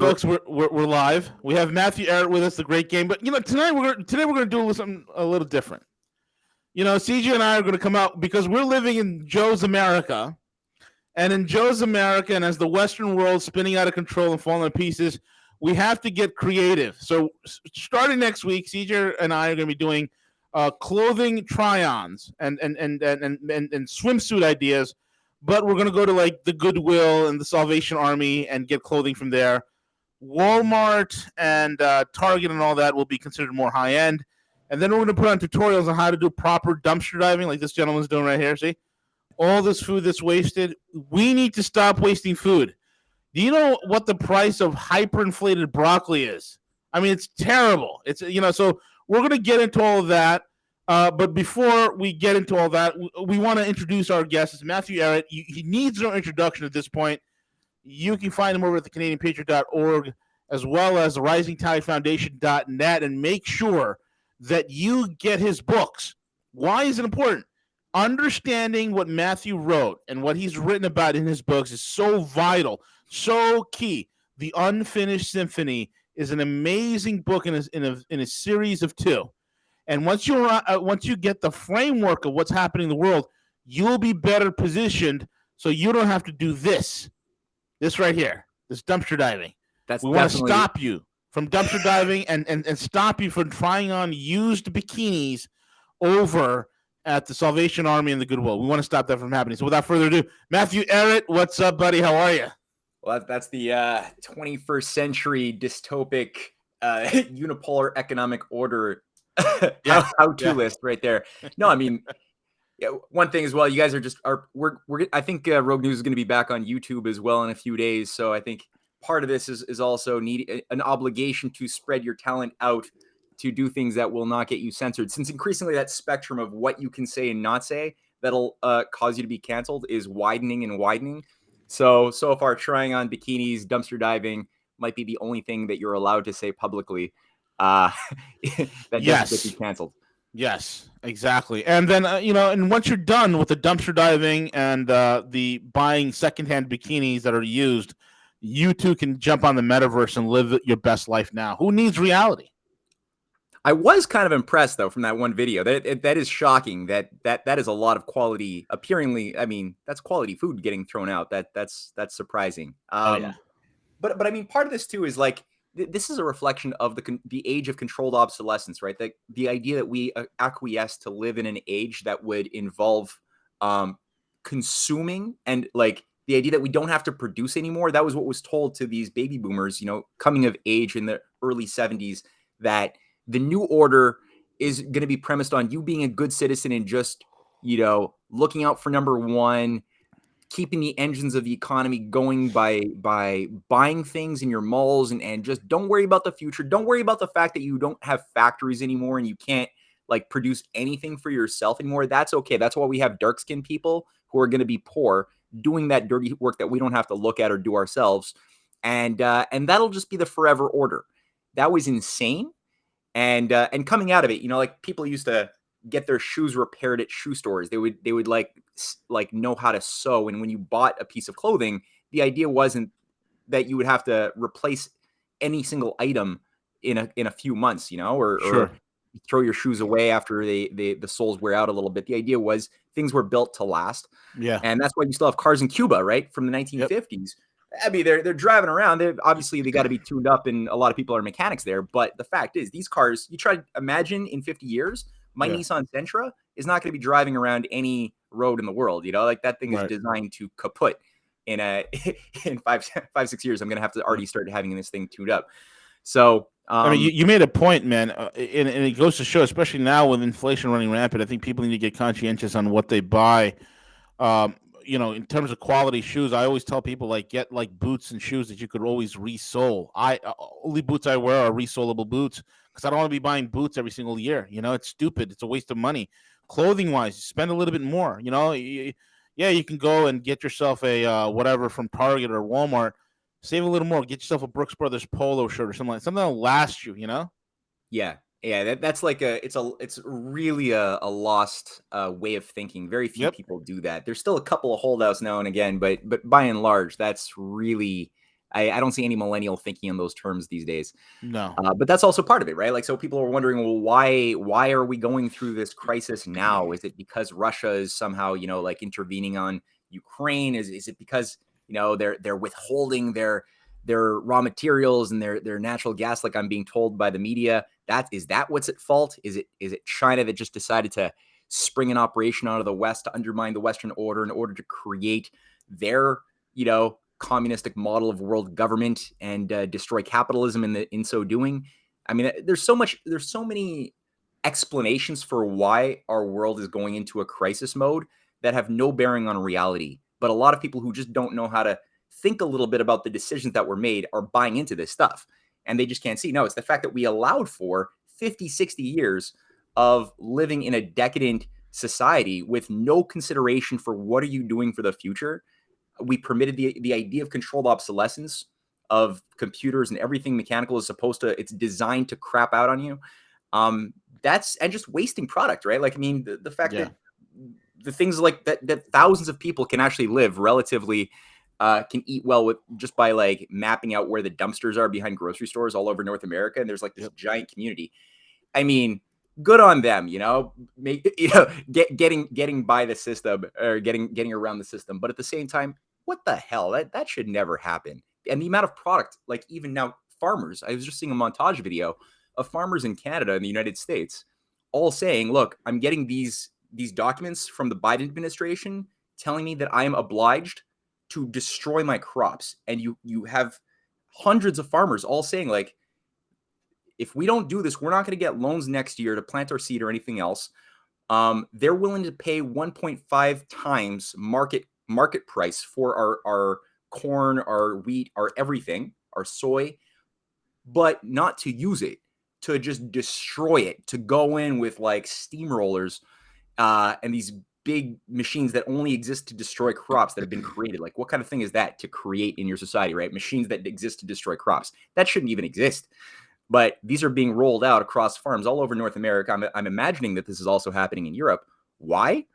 Folks, we're live. We have Matthew Arrett with us, the great game. But tonight we're gonna do something a little different. CJ and I are gonna come out because we're living in Joe's America, and in Joe's America, and as the Western world spinning out of control and falling to pieces, we have to get creative. So starting next week, CJ and I are gonna be doing clothing try-ons and swimsuit ideas. But we're gonna go to like the Goodwill and the Salvation Army and get clothing from there. Walmart and Target and all that will be considered more high end. And then we're going to put on tutorials on how to do proper dumpster diving, like this gentleman's doing right here. See, all this food that's wasted. We need to stop wasting food. Do you know what the price of hyperinflated broccoli is? I mean, it's terrible. So we're going to get into all of that. But before we get into all that, we want to introduce our guest. It's Matthew Arrett. He needs no introduction at this point. You can find him over at the CanadianPatriot.org as well as the RisingTideFoundation.net, and make sure that you get his books. Why is it important? Understanding what Matthew wrote and what he's written about in his books is so vital, so key. The Unfinished Symphony is an amazing book in a series of 2. And once you get the framework of what's happening in the world, you'll be better positioned so you don't have to do this right here, this dumpster diving. We want to stop you from dumpster diving and stop you from trying on used bikinis over at the Salvation Army and the Goodwill. We want to stop that from happening. So without further ado, Matthew Arrett, what's up, buddy? How are you? Well, that's the 21st century dystopic unipolar economic order how-to list right there. No, I mean, one thing as well, you guys I think Rogue News is going to be back on YouTube as well in a few days. So I think part of this is also an obligation to spread your talent out to do things that will not get you censored, since increasingly that spectrum of what you can say and not say that'll cause you to be canceled is widening and widening. So far, trying on bikinis, dumpster diving might be the only thing that you're allowed to say publicly that doesn't get you canceled. Yes, exactly. And then, and once you're done with the dumpster diving and the buying secondhand bikinis that are used, you too can jump on the metaverse and live your best life now. Who needs reality? I was kind of impressed, though, from that one video. That is shocking. That is a lot of quality. Appearingly, I mean, that's quality food getting thrown out. That's surprising. Yeah. But I mean, part of this too is like, this is a reflection of the age of controlled obsolescence, right? The idea that we acquiesce to live in an age that would involve consuming, and like the idea that we don't have to produce anymore. That was what was told to these baby boomers, coming of age in the early 70s, that the new order is going to be premised on you being a good citizen and just, looking out for number one, keeping the engines of the economy going by buying things in your malls and just don't worry about the future. Don't worry about the fact that you don't have factories anymore and you can't like produce anything for yourself anymore. That's okay. That's why we have dark-skinned people who are going to be poor doing that dirty work that we don't have to look at or do ourselves. And that'll just be the forever order. That was insane. And coming out of it, like people used to get their shoes repaired at shoe stores. They would like know how to sew. And when you bought a piece of clothing, the idea wasn't that you would have to replace any single item in a few months, or throw your shoes away after the soles wear out a little bit. The idea was things were built to last. Yeah. And that's why you still have cars in Cuba, right? From the 1950s. Yep. I mean, they're driving around. They got to be tuned up, and a lot of people are mechanics there. But the fact is, these cars, you try to imagine in 50 years, my Nissan Sentra is not going to be driving around any road in the world. Like that thing is designed to kaput in 5-6 years. I'm going to have to already start having this thing tuned up. So, I mean, you made a point, man, and it goes to show, especially now with inflation running rampant, I think people need to get conscientious on what they buy. In terms of quality shoes, I always tell people get boots and shoes that you could always resole. Only boots I wear are resolable boots because I don't want to be buying boots every single year. It's stupid. It's a waste of money. Clothing wise, spend a little bit more. You can go and get yourself a whatever from Target or Walmart. Save a little more. Get yourself a Brooks Brothers polo shirt or something that'll last you. Yeah. Yeah, that's like it's really a lost way of thinking. Very few people do that. There's still a couple of holdouts now and again, but by and large, that's really I don't see any millennial thinking in those terms these days. No. But that's also part of it, right? Like, so people are wondering, well, why are we going through this crisis now? Is it because Russia is somehow, like intervening on Ukraine? Is it because, they're withholding their raw materials and their natural gas, like I'm being told by the media? Is that what's at fault? Is it China that just decided to spring an operation out of the West to undermine the Western order in order to create their, communistic model of world government and destroy capitalism in so doing? I mean, there's so many explanations for why our world is going into a crisis mode that have no bearing on reality. But a lot of people who just don't know how to think a little bit about the decisions that were made are buying into this stuff. And they just can't see. No, it's the fact that we allowed for 50, 60 years of living in a decadent society with no consideration for what are you doing for the future. We permitted the idea of controlled obsolescence of computers and everything mechanical it's designed to crap out on you. And just wasting product, right? Like, I mean, the fact that the things like that thousands of people can actually live relatively, can eat well with just by like mapping out where the dumpsters are behind grocery stores all over North America. And there's like this giant community. I mean, good on them, getting by the system or getting around the system. But at the same time, what the hell? That should never happen. And the amount of product, like even now, farmers, I was just seeing a montage video of farmers in Canada and the United States all saying, look, I'm getting these documents from the Biden administration telling me that I am obliged to destroy my crops. And you have hundreds of farmers all saying, like, if we don't do this, we're not going to get loans next year to plant our seed or anything else. They're willing to pay 1.5 times market price for our corn, our wheat, our everything, our soy, but not to use it, to just destroy it, to go in with like steamrollers and these big machines that only exist to destroy crops that have been created. Like, what kind of thing is that to create in your society, right? Machines that exist to destroy crops. That shouldn't even exist. But these are being rolled out across farms all over North America. I'm imagining that this is also happening in Europe. Why?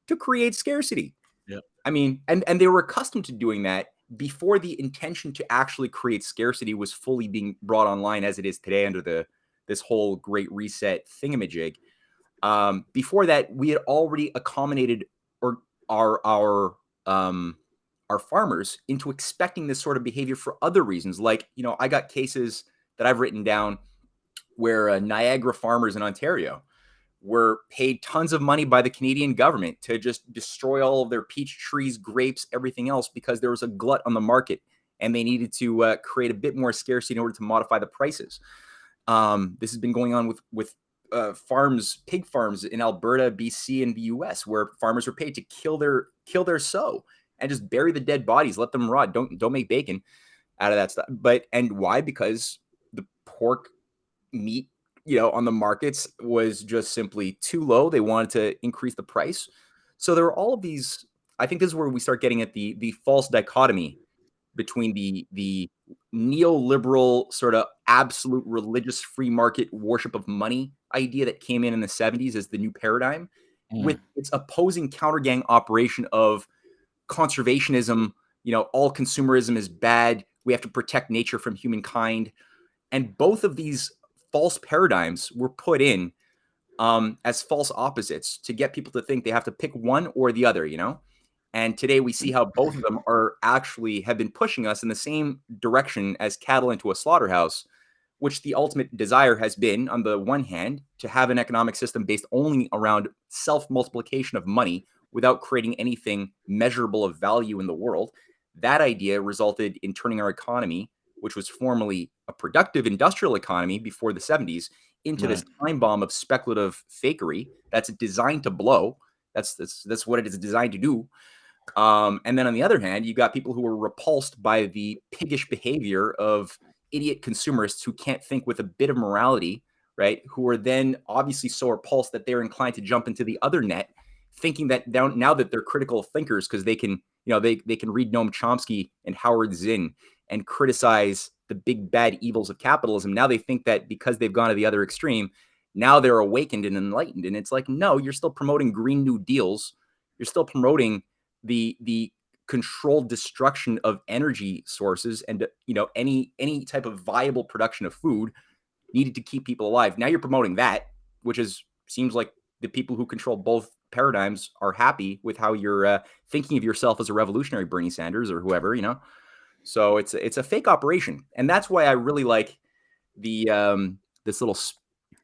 To create scarcity. Yep. I mean, and they were accustomed to doing that before the intention to actually create scarcity was fully being brought online as it is today under this whole Great Reset thingamajig. Before that, we had already accommodated our farmers into expecting this sort of behavior for other reasons. Like, I got cases that I've written down where Niagara farmers in Ontario were paid tons of money by the Canadian government to just destroy all of their peach trees, grapes, everything else, because there was a glut on the market and they needed to create a bit more scarcity in order to modify the prices. This has been going on with pig farms in Alberta, BC, and the US, where farmers were paid to kill their sow and just bury the dead bodies, let them rot. Don't make bacon out of that stuff. And why? Because the pork meat, on the markets was just simply too low. They wanted to increase the price. So there are all of these. I think this is where we start getting at the false dichotomy between the neoliberal sort of absolute religious free market worship of money idea that came in the 70s as the new paradigm, with its opposing counter-gang operation of conservationism. All consumerism is bad. We have to protect nature from humankind. And both of these false paradigms were put in as false opposites to get people to think they have to pick one or the other, And today we see how both of them have been pushing us in the same direction as cattle into a slaughterhouse, which the ultimate desire has been, on the one hand, to have an economic system based only around self-multiplication of money without creating anything measurable of value in the world. That idea resulted in turning our economy, which was formerly a productive industrial economy before the 70s, into this time bomb of speculative fakery that's designed to blow. That's what it is designed to do. And then on the other hand, you got people who were repulsed by the piggish behavior of idiot consumerists who can't think with a bit of morality, right? Who are then obviously so repulsed that they're inclined to jump into the other net, thinking that now that they're critical thinkers because they can, they can read Noam Chomsky and Howard Zinn and criticize the big bad evils of capitalism. Now they think that because they've gone to the other extreme, now they're awakened and enlightened. And it's like, no, you're still promoting Green New Deals. You're still promoting the controlled destruction of energy sources and, any type of viable production of food needed to keep people alive. Now you're promoting that, which seems like the people who control both paradigms are happy with how you're thinking of yourself as a revolutionary, Bernie Sanders or whoever, So it's a fake operation, and that's why I really like the this little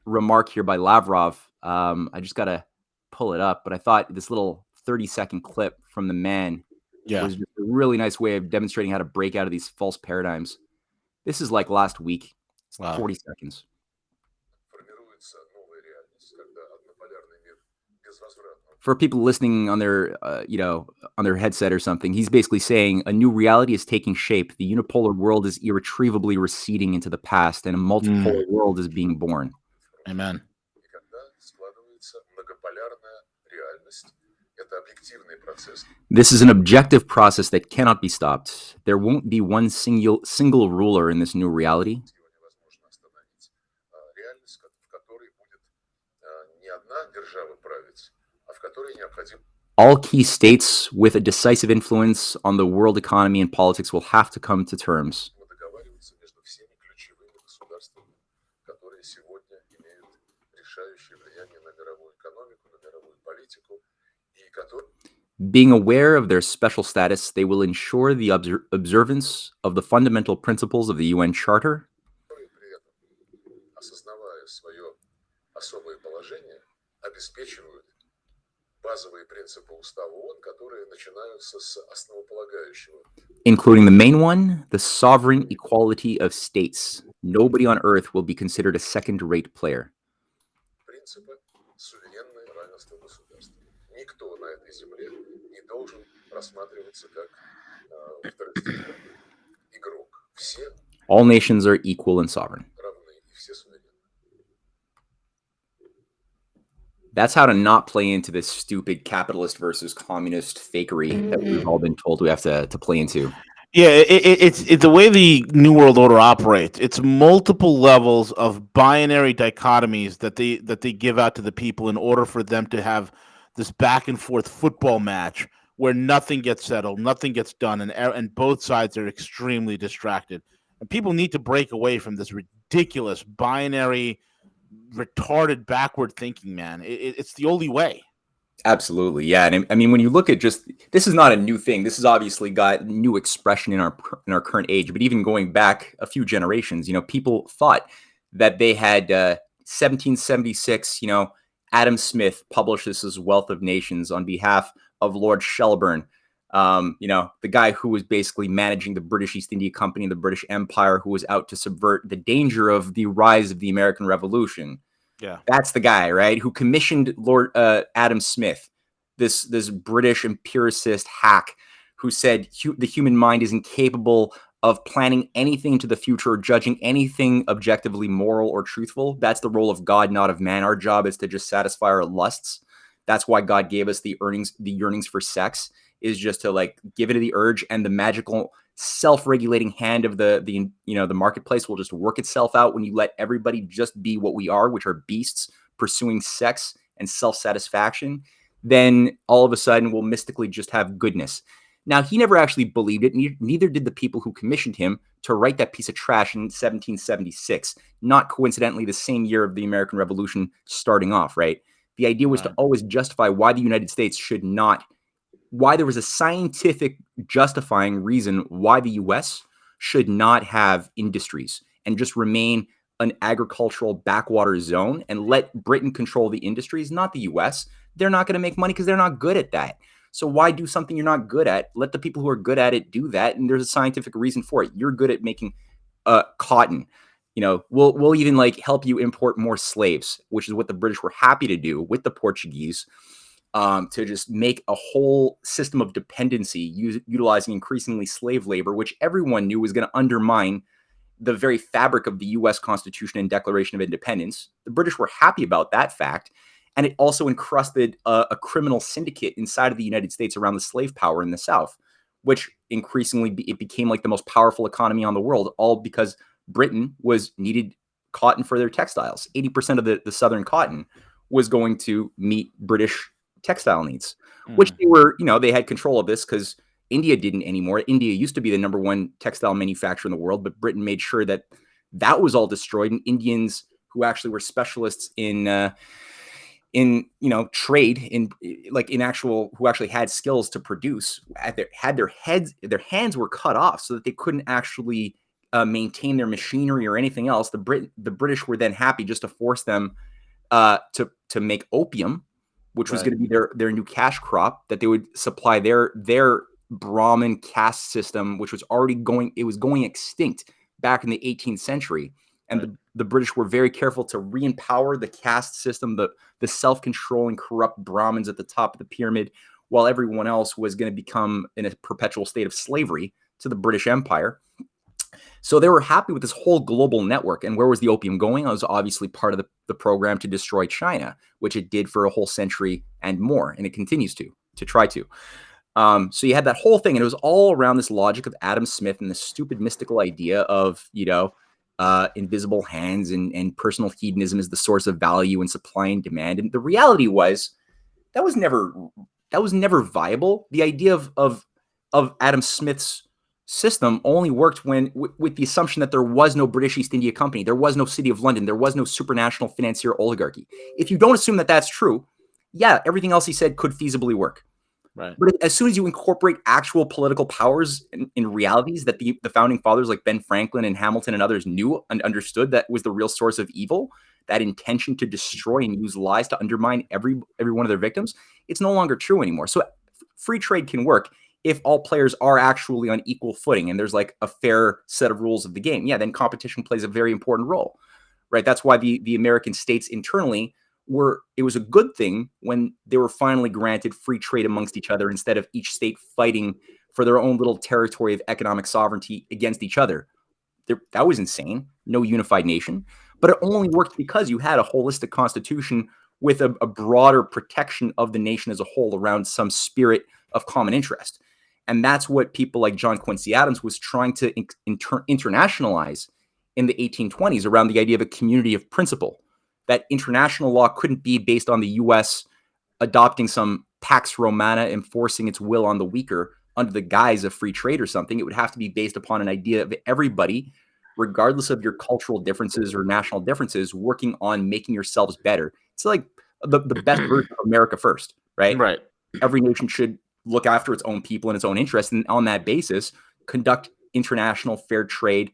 remark here by Lavrov. I just gotta pull it up, but I thought this little 30-second clip from the man was just a really nice way of demonstrating how to break out of these false paradigms. This is like last week. It's 40 seconds. For people listening on their, on their headset or something, he's basically saying a new reality is taking shape. The unipolar world is irretrievably receding into the past, and a multipolar world is being born. Amen. This is an objective process that cannot be stopped. There won't be one single ruler in this new reality. All key states with a decisive influence on the world economy and politics will have to come to terms. Being aware of their special status, they will ensure the observance of the fundamental principles of the UN Charter. Including the main one, the sovereign equality of states. Nobody on earth will be considered a second-rate player. All nations are equal and sovereign. That's how to not play into this stupid capitalist versus communist fakery that we've all been told we have to play into. Yeah, it's the way the New World Order operates. It's multiple levels of binary dichotomies that they give out to the people in order for them to have this back and forth football match where nothing gets settled, nothing gets done, and both sides are extremely distracted. And people need to break away from this ridiculous binary, retarded, backward thinking, man. It's the only way. Absolutely, yeah. And I mean, when you look at this is not a new thing. This has obviously got new expression in our current age. But even going back a few generations, people thought that they had 1776. Adam Smith published this as Wealth of Nations on behalf of Lord Shelburne. The guy who was basically managing the British East India Company and the British Empire, who was out to subvert the danger of the rise of the American Revolution. Yeah, that's the guy, right? Who commissioned Lord Adam Smith, this British empiricist hack, who said the human mind is incapable of planning anything into the future or judging anything objectively moral or truthful. That's the role of God, not of man. Our job is to just satisfy our lusts. That's why God gave us the yearnings for sex, is just to give into the urge, and the magical self-regulating hand of the marketplace will just work itself out when you let everybody just be what we are, which are beasts pursuing sex and self-satisfaction. Then all of a sudden we'll mystically just have goodness. Now, he never actually believed it. Neither did the people who commissioned him to write that piece of trash in 1776. Not coincidentally, the same year of the American Revolution starting off, right? The idea was to always justify why the United States should not, why there was a scientific justifying reason why the U.S. should not have industries and just remain an agricultural backwater zone and let Britain control the industries, not the U.S. They're not going to make money because they're not good at that. So why do something you're not good at? Let the people who are good at it do that. And there's a scientific reason for it. You're good at making cotton. We'll even help you import more slaves, which is what the British were happy to do with the Portuguese, to just make a whole system of dependency utilizing increasingly slave labor, which everyone knew was going to undermine the very fabric of the U.S. Constitution and Declaration of Independence. The British were happy about that fact. And it also encrusted a criminal syndicate inside of the United States around the slave power in the South, which increasingly it became the most powerful economy on the world, all because Britain needed cotton for their textiles. 80% of the Southern cotton was going to meet British textile needs, which they were, they had control of this because, India didn't anymore. India used to be the number one textile manufacturer in the world, but Britain made sure that that was all destroyed, and Indians who actually were specialists in trade, who actually had skills to produce, had their hands were cut off so that they couldn't actually maintain their machinery or anything else. The British were then happy just to force them to make opium, which was going to be their new cash crop, that they would supply their Brahmin caste system, which was already going extinct back in the 18th century. And the British were very careful to re-empower the caste system, the self-controlling, corrupt Brahmins at the top of the pyramid, while everyone else was going to become in a perpetual state of slavery to the British Empire. So they were happy with this whole global network. And where was the opium going? It was obviously part of the program to destroy China, which it did for a whole century and more, and it continues to try to. So you had that whole thing, and it was all around this logic of Adam Smith and this stupid mystical idea of, invisible hands and personal hedonism is the source of value and supply and demand. And the reality was that was never viable. The idea of Adam Smith's system only worked with the assumption that there was no British East India Company, there was no City of London, there was no supranational financier oligarchy. If you don't assume that that's true, yeah, everything else he said could feasibly work. Right. But as soon as you incorporate actual political powers in realities that the founding fathers like Ben Franklin and Hamilton and others knew and understood that was the real source of evil, that intention to destroy and use lies to undermine every one of their victims, it's no longer true anymore. So free trade can work if all players are actually on equal footing and there's like a fair set of rules of the game. Yeah, then competition plays a very important role, right? That's why the American states internally it was a good thing when they were finally granted free trade amongst each other instead of each state fighting for their own little territory of economic sovereignty against each other. That was insane. No unified nation. But it only worked because you had a holistic constitution with a broader protection of the nation as a whole around some spirit of common interest. And that's what people like John Quincy Adams was trying to internationalize in the 1820s around the idea of a community of principle. That international law couldn't be based on the U.S. adopting some Pax Romana, enforcing its will on the weaker under the guise of free trade or something. It would have to be based upon an idea of everybody, regardless of your cultural differences or national differences, working on making yourselves better. It's like the best version of America first, right? Right. Every nation should look after its own people and its own interests, and on that basis, conduct international fair trade.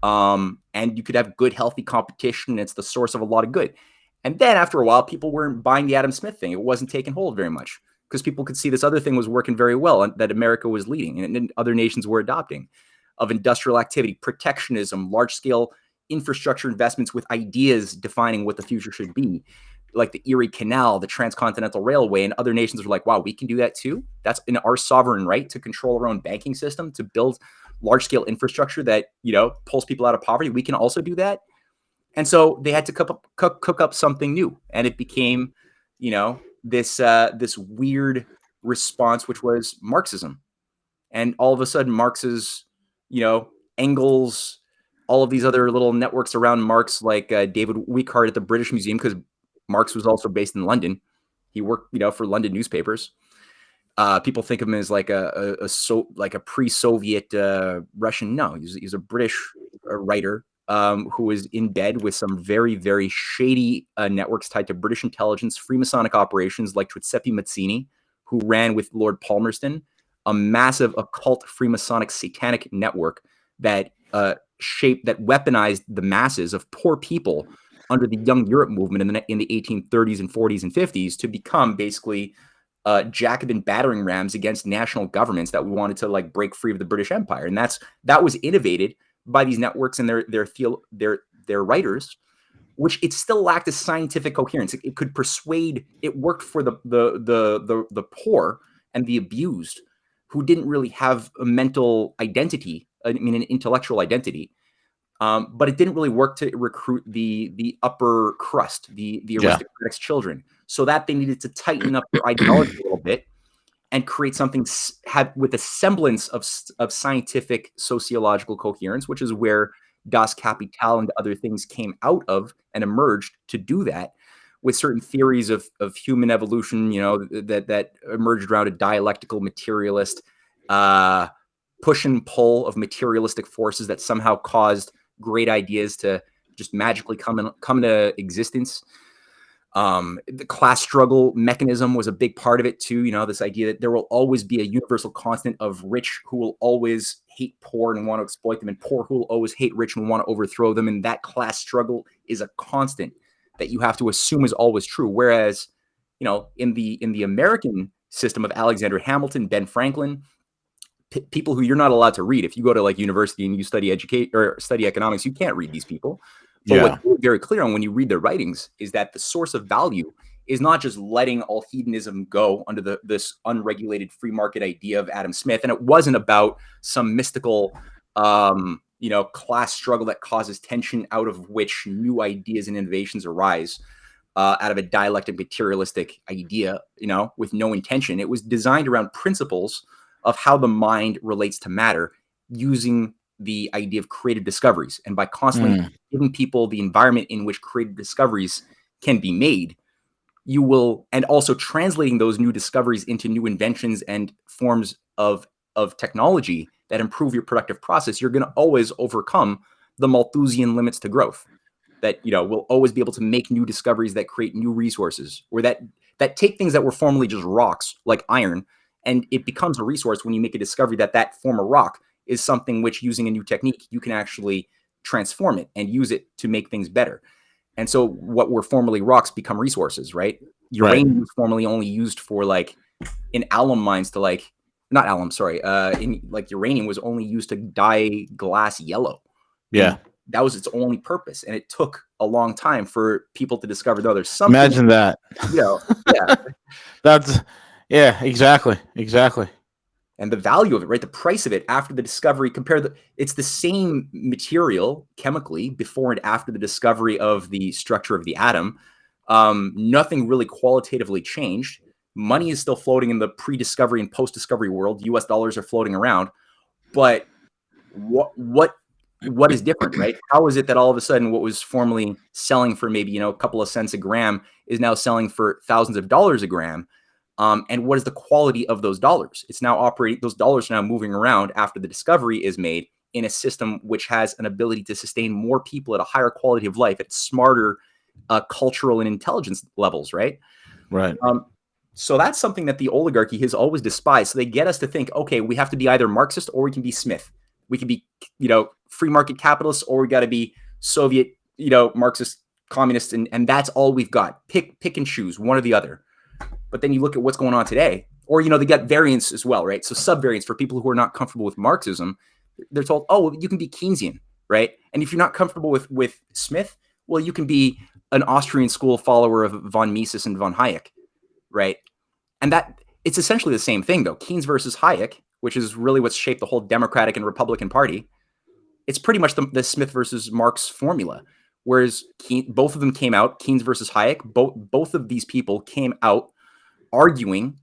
And you could have good, healthy competition. It's the source of a lot of good. And then after a while, people weren't buying the Adam Smith thing. It wasn't taking hold very much because people could see this other thing was working very well and that America was leading and other nations were adopting, of industrial activity, protectionism, large-scale infrastructure investments with ideas defining what the future should be, like the Erie Canal, the Transcontinental Railway, and other nations are like, wow, we can do that too. That's in our sovereign right to control our own banking system, to build large-scale infrastructure that, pulls people out of poverty. We can also do that. And so they had to cook up something new. And it became, this weird response, which was Marxism. And all of a sudden, Marx's, Engels, all of these other little networks around Marx, like David Weikart at the British Museum, because Marx was also based in London. He worked, for London newspapers. People think of him as like a pre-Soviet Russian. No, he's a British writer who was in bed with some very, very shady networks tied to British intelligence, Freemasonic operations like Giuseppe Mazzini, who ran with Lord Palmerston, a massive occult Freemasonic satanic network that weaponized the masses of poor people under the Young Europe movement in the 1830s and 40s and 50s to become basically Jacobin battering rams against national governments that wanted to break free of the British Empire. And that was innovated by these networks and their writers, which it still lacked a scientific coherence. It could persuade. It worked for the poor and the abused, who didn't really have a mental identity. An intellectual identity. But it didn't really work to recruit the upper crust, the aristocrats' children. So that they needed to tighten up their ideology a little bit and create something with a semblance of scientific sociological coherence, which is where Das Kapital and other things came out of and emerged to do that, with certain theories of human evolution, that emerged around a dialectical materialist push and pull of materialistic forces that somehow caused great ideas to just magically come into existence. The class struggle mechanism was a big part of it too. You know, this idea that there will always be a universal constant of rich who will always hate poor and want to exploit them, and poor who will always hate rich and want to overthrow them. And that class struggle is a constant that you have to assume is always true. Whereas, you know, in the American system of Alexander Hamilton, Ben Franklin, people who you're not allowed to read. If you go to like university and you study economics, you can't read these people. But what's very clear on when you read their writings is that the source of value is not just letting all hedonism go under this unregulated free market idea of Adam Smith. And it wasn't about some mystical, class struggle that causes tension out of which new ideas and innovations arise out of a dialectic materialistic idea, you know, with no intention. It was designed around principles of how the mind relates to matter using the idea of creative discoveries. And by constantly giving people the environment in which creative discoveries can be made, you will, and also translating those new discoveries into new inventions and forms of technology that improve your productive process, you're going to always overcome the Malthusian limits to growth. That, you know, we'll always be able to make new discoveries that create new resources, or that take things that were formerly just rocks, like iron, and it becomes a resource when you make a discovery that former rock is something which, using a new technique, you can actually transform it and use it to make things better. And so what were formerly rocks become resources, right? Uranium was formerly only used for, like, in alum mines to, like, not alum, sorry. In like uranium was only used to dye glass yellow. Yeah. And that was its only purpose. And it took a long time for people to discover that there's something. Imagine that. You know, yeah. Exactly. And the value of it, right? The price of it after the discovery, it's the same material chemically before and after the discovery of the structure of the atom. Nothing really qualitatively changed. Money is still floating in the pre-discovery and post-discovery world. US dollars are floating around. But what is different, right? How is it that all of a sudden what was formerly selling for maybe, you know, a couple of cents a gram is now selling for thousands of dollars a gram? And what is the quality of those dollars? It's now operating, those dollars are now moving around after the discovery is made in a system which has an ability to sustain more people at a higher quality of life, at smarter cultural and intelligence levels, right? Right. So that's something that the oligarchy has always despised. So they get us to think, okay, we have to be either Marxist or we can be Smith. We can be, you know, free market capitalists, or we got to be Soviet, you know, Marxist communists, and that's all we've got. Pick and choose one or the other. But then you look at what's going on today, or, you know, they got variants as well, right? So subvariants for people who are not comfortable with Marxism, they're told, oh, well, you can be Keynesian, right? And if you're not comfortable with Smith, well, you can be an Austrian school follower of von Mises and von Hayek, right? And that it's essentially the same thing, though. Keynes versus Hayek, which is really what's shaped the whole Democratic and Republican Party. It's pretty much the Smith versus Marx formula. Whereas both of them came out, Keynes versus Hayek, both of these people came out arguing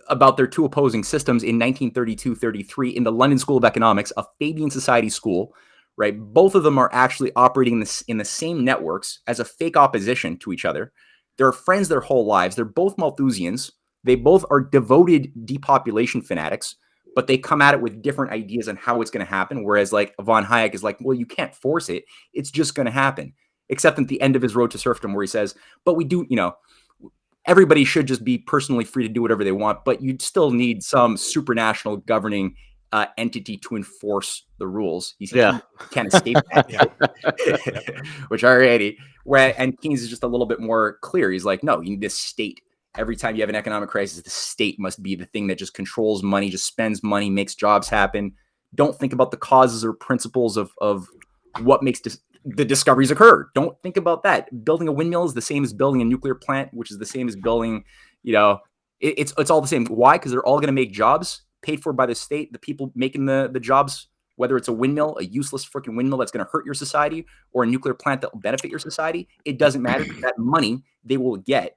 about their two opposing systems in 1932-33 in the London School of Economics, a Fabian Society school, right? Both of them are actually operating in the same networks as a fake opposition to each other. They're friends their whole lives. They're both Malthusians. They both are devoted depopulation fanatics, but they come at it with different ideas on how it's going to happen. Whereas, like, von Hayek is like, well, you can't force it. It's just going to happen. Except at the end of his Road to Serfdom, where he says, but we do, you know, everybody should just be personally free to do whatever they want, but you'd still need some supranational governing entity to enforce the rules. He says, you can't escape that. Which already, and Keynes is just a little bit more clear. He's like, no, you need this state. Every time you have an economic crisis, the state must be the thing that just controls money, just spends money, makes jobs happen. Don't think about the causes or principles of what makes the discoveries occur. Don't think about that. Building a windmill is the same as building a nuclear plant, which is the same as building, you know, it's all the same. Why? Because they're all going to make jobs paid for by the state. The people making the jobs, whether it's a windmill, a useless freaking windmill that's going to hurt your society, or a nuclear plant that will benefit your society, it doesn't matter. That money they will get,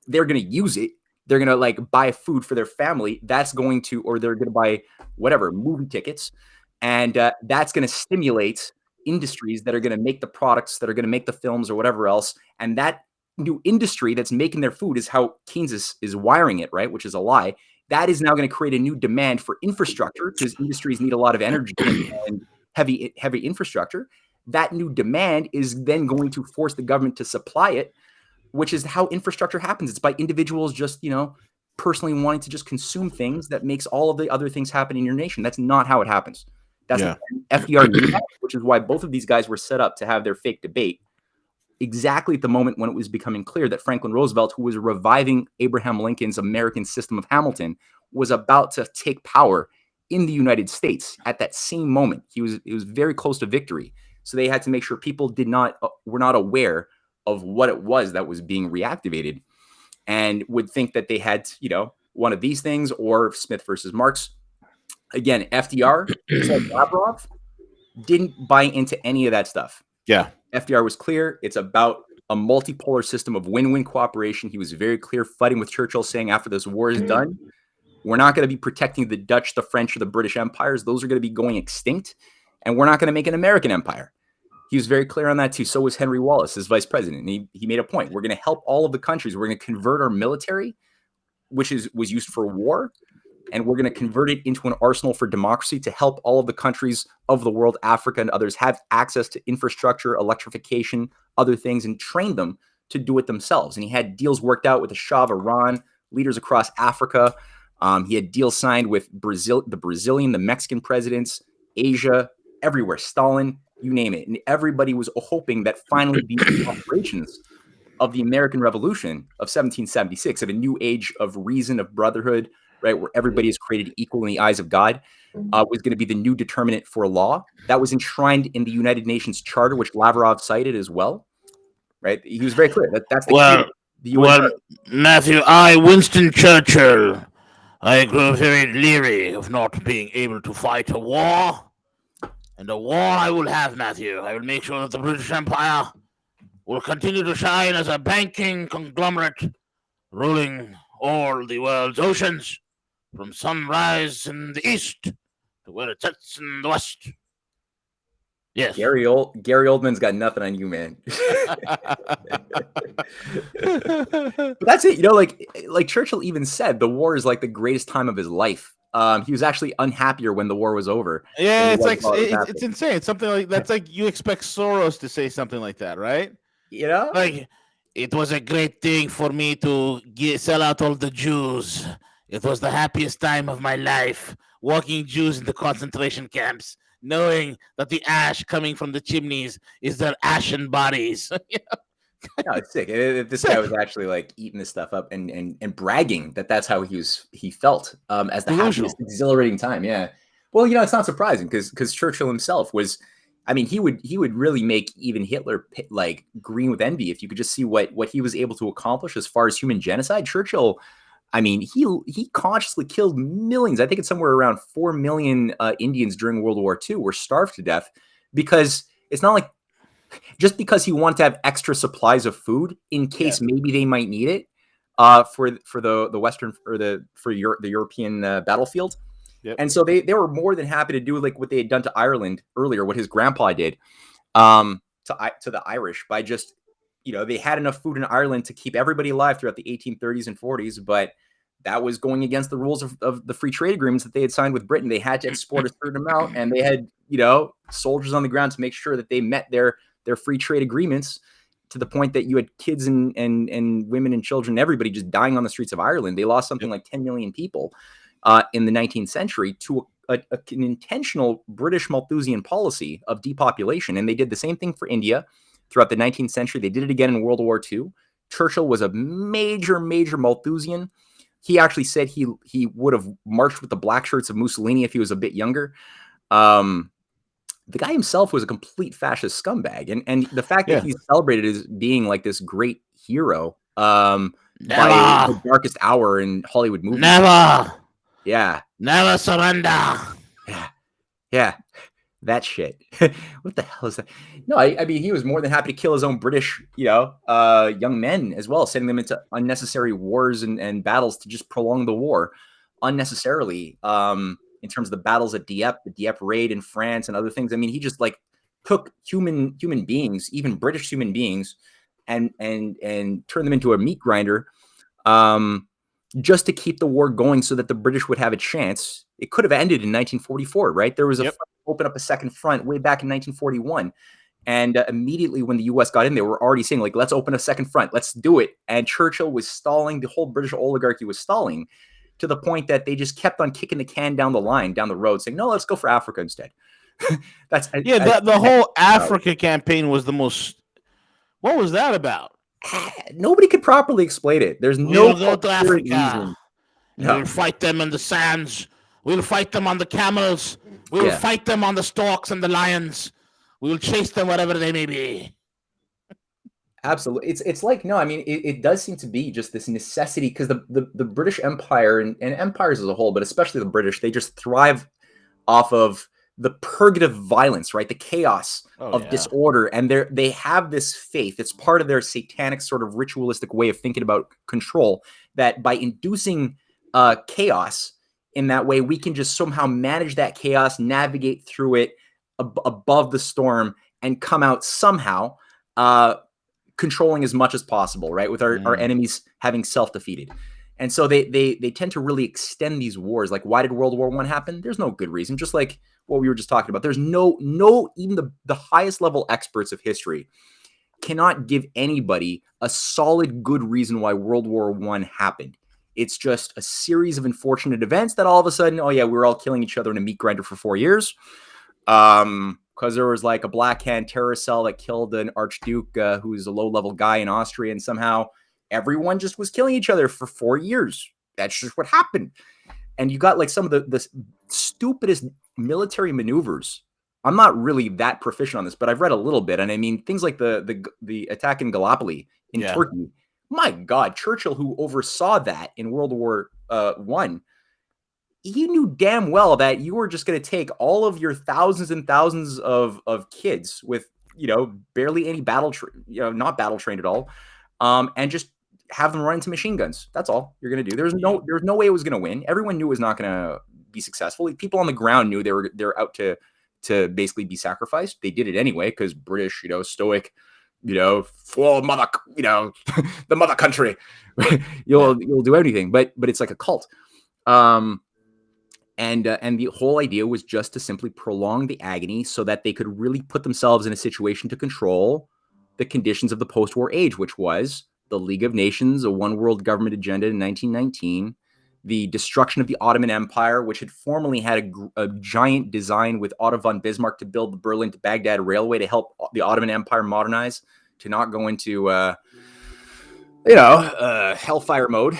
they're going to use it. They're going to, like, buy food for their family. That's going to, or they're going to buy whatever, movie tickets. And that's going to stimulate industries that are going to make the products, that are going to make the films or whatever else. And that new industry that's making their food is how Keynes is wiring it, right? Which is a lie. That is now going to create a new demand for infrastructure because industries need a lot of energy and heavy infrastructure. That new demand is then going to force the government to supply it, which is how infrastructure happens. It's by individuals just, personally wanting to just consume things that makes all of the other things happen in your nation. That's not how it happens. That's FDR knew that, which is why both of these guys were set up to have their fake debate exactly at the moment when it was becoming clear that Franklin Roosevelt, who was reviving Abraham Lincoln's American system of Hamilton, was about to take power in the United States at that same moment. It was very close to victory. So they had to make sure people were not aware of what it was that was being reactivated and would think that they had, one of these things or Smith versus Marx. Again, FDR, just like Lavrov, didn't buy into any of that stuff. Yeah. FDR was clear. It's about a multipolar system of win-win cooperation. He was very clear, fighting with Churchill, saying after this war is done, we're not going to be protecting the Dutch, the French, or the British empires. Those are going to be going extinct, and we're not going to make an American empire. He was very clear on that too. So was Henry Wallace, as vice president. And he made a point. We're going to help all of the countries. We're going to convert our military, which was used for war, and we're going to convert it into an arsenal for democracy to help all of the countries of the world, Africa and others, have access to infrastructure, electrification, other things, and train them to do it themselves. And he had deals worked out with the Shah of Iran, leaders across Africa. He had deals signed with Brazil, the Brazilian, the Mexican presidents, Asia, everywhere, Stalin, you name it. And everybody was hoping that finally the operations of the American Revolution of 1776, of a new age of reason, of brotherhood, right, where everybody is created equal in the eyes of God, was going to be the new determinant for law. That was enshrined in the United Nations Charter, which Lavrov cited as well, right? He was very clear that that's the key. Matthew, Winston Churchill, I grew very leery of not being able to fight a war. And the war I will have, Matthew. I will make sure that the British Empire will continue to shine as a banking conglomerate ruling all the world's oceans, from sunrise in the east to where it sets in the west. Yes. Gary Oldman's got nothing on you, man. But that's it. Like Churchill even said, the war is like the greatest time of his life. He was actually unhappier when the war was over. Yeah, it's like it's insane. It's something like that's like you expect Soros to say something like that, right? Like, it was a great thing for me to sell out all the Jews. It was the happiest time of my life, walking Jews into concentration camps, knowing that the ash coming from the chimneys is their ashen bodies. No, it's sick. This guy was actually like eating this stuff up and bragging that that's how he felt as the happiest, exhilarating time. Yeah. Well, it's not surprising because Churchill himself was, I mean, he would really make even Hitler like green with envy if you could just see what he was able to accomplish as far as human genocide. Churchill, I mean, he consciously killed millions. I think it's somewhere around 4 million Indians during World War II were starved to death because it's not like just because he wanted to have extra supplies of food in case maybe they might need it for the Western or the European battlefield. Yep. And so they were more than happy to do like what they had done to Ireland earlier, what his grandpa did to the Irish by just, they had enough food in Ireland to keep everybody alive throughout the 1830s and 40s, but that was going against the rules of the free trade agreements that they had signed with Britain. They had to export a certain amount, and they had, soldiers on the ground to make sure that they met their free trade agreements, to the point that you had kids and women and children, everybody just dying on the streets of Ireland. They lost something like 10 million people in the 19th century to an intentional British Malthusian policy of depopulation. And they did the same thing for India throughout the 19th century. They did it again in World War II. Churchill was a major Malthusian. He actually said he would have marched with the black shirts of Mussolini if he was a bit younger. The guy himself was a complete fascist scumbag. And the fact that he's celebrated as being like this great hero by the darkest hour in Hollywood movies. Never surrender. Yeah. That shit. What the hell is that? No, I mean, he was more than happy to kill his own British, young men as well, sending them into unnecessary wars and battles to just prolong the war unnecessarily. In terms of the battles at Dieppe, the Dieppe raid in France and other things. I mean, he just like took human beings, even British human beings, and turned them into a meat grinder. just to keep the war going so that the British would have a chance. It could have ended in 1944, right? There was a open up a second front way back in 1941. And immediately when the U.S. got in, they were already saying, like, let's open a second front. Let's do it. And Churchill was stalling. The whole British oligarchy was stalling to the point that they just kept on kicking the can down the line, down the road, saying, no, let's go for Africa instead. The whole Africa campaign was the most. What was that about? Nobody could properly explain it. There's no go to Africa. Reason. No. We'll fight them in the sands. We'll fight them on the camels. We'll fight them on the storks and the lions. We'll chase them wherever they may be. Absolutely. It's like, no, I mean, it does seem to be just this necessity because the British Empire and empires as a whole, but especially the British, they just thrive off of the purgative violence, right? The chaos of disorder. And they have this faith. It's part of their satanic sort of ritualistic way of thinking about control, that by inducing chaos in that way, we can just somehow manage that chaos, navigate through it above the storm, and come out somehow controlling as much as possible, right? With our enemies having self-defeated. And so they tend to really extend these wars. Like, why did World War I happen? There's no good reason. Just like what we were just talking about. There's no even the highest level experts of history cannot give anybody a solid good reason why World War I happened. It's just a series of unfortunate events that all of a sudden, oh yeah, we were all killing each other in a meat grinder for 4 years. Because there was like a Black Hand terror cell that killed an archduke who's a low-level guy in Austria, and somehow everyone just was killing each other for 4 years. That's just what happened. And you got like some of the stupidest military maneuvers. I'm not really that proficient on this, but I've read a little bit. And I mean, things like the attack in Gallipoli in Turkey. My God, Churchill, who oversaw that in World War I, he knew damn well that you were just going to take all of your thousands and thousands of kids with, barely any not battle trained at all, and just have them run into machine guns. That's all you're going to do. There's no way it was going to win. Everyone knew it was not going to be successful. People on the ground knew they're out to basically be sacrificed. They did it anyway because British, stoic, for mother, the mother country. you'll do anything. But it's like a cult. And the whole idea was just to simply prolong the agony so that they could really put themselves in a situation to control the conditions of the post-war age, which was the League of Nations, a one world government agenda in 1919, the destruction of the Ottoman Empire, which had formerly had a giant design with Otto von Bismarck to build the Berlin to Baghdad railway to help the Ottoman Empire modernize, to not go into hellfire mode.